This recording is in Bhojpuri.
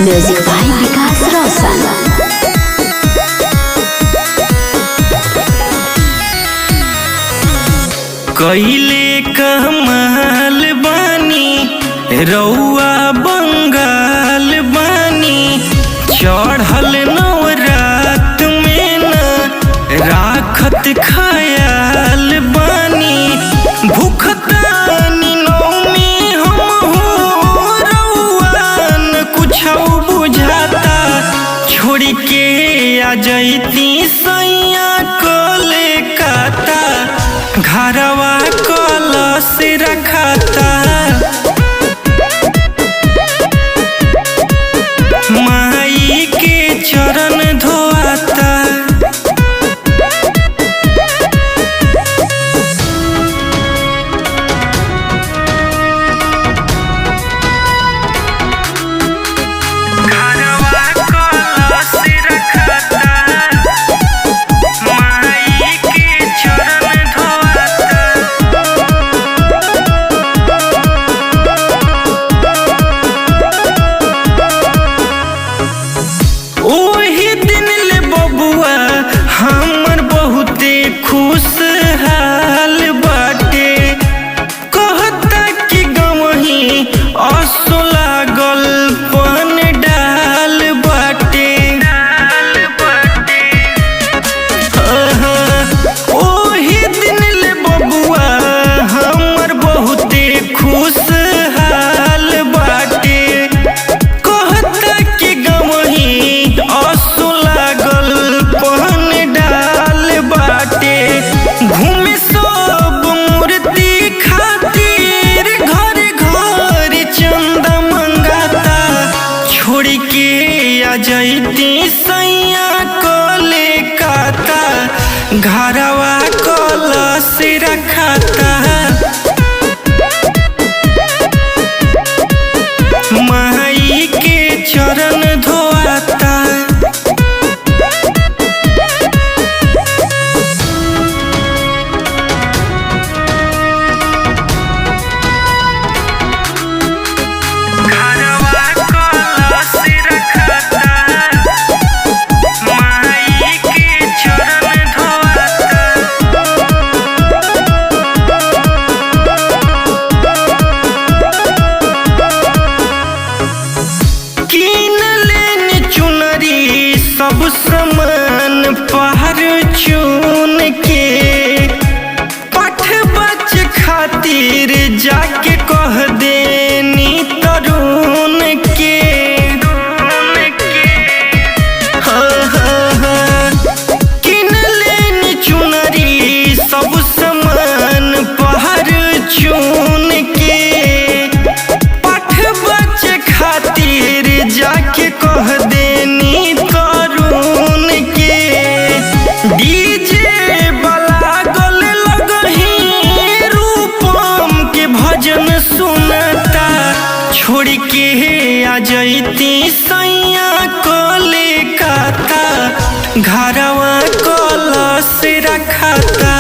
म्यूजिक बाय विकास रोशन। कइले कमाल बानी रउआ बंगाल बानी, चढ़ल नवरात में न राखत खयाल बानी। भूखतानी नौमी हम हो रउआ न कुछो बुझाता, छोड़ के आ जैती सैया कोलकाता। घरवा कलश रखता माई के चरण धोआता। घरवा कलश रखता माई के चरण धोआता। ओही दिन ले बबुआ हमर बहुते खुशहाल बाटे, कहता कि गवही असो लागल पन डाल बाटे। ओही दिन ले बबुआ हमर बहुते खुशहाल बाटे, कहता कि गवही असो लागल पन डाल बाटे। घूमे सब मूर्ति खातिर घर घर चंदा मंगाता, छोड़ के आ जैती सैया कोलकाता। घरवा कलश रखता माई के चरण धोआता। घरवा कलश रखता माई के चरण धोआता। कीन लेनी चुनरी सब समान पहर चुन के, पठ बच खातिर जाके कह देनी तरुण के। कीन लेनी चुनरी सब समान पहर चुन के, पठ बच खातिर जाके कह देनी तरुण के। डीजे वाला गल लगही रूपम के भजन सुनता, छोड़ के आ जैती सैया कोलकाता। घरवा कलश रखता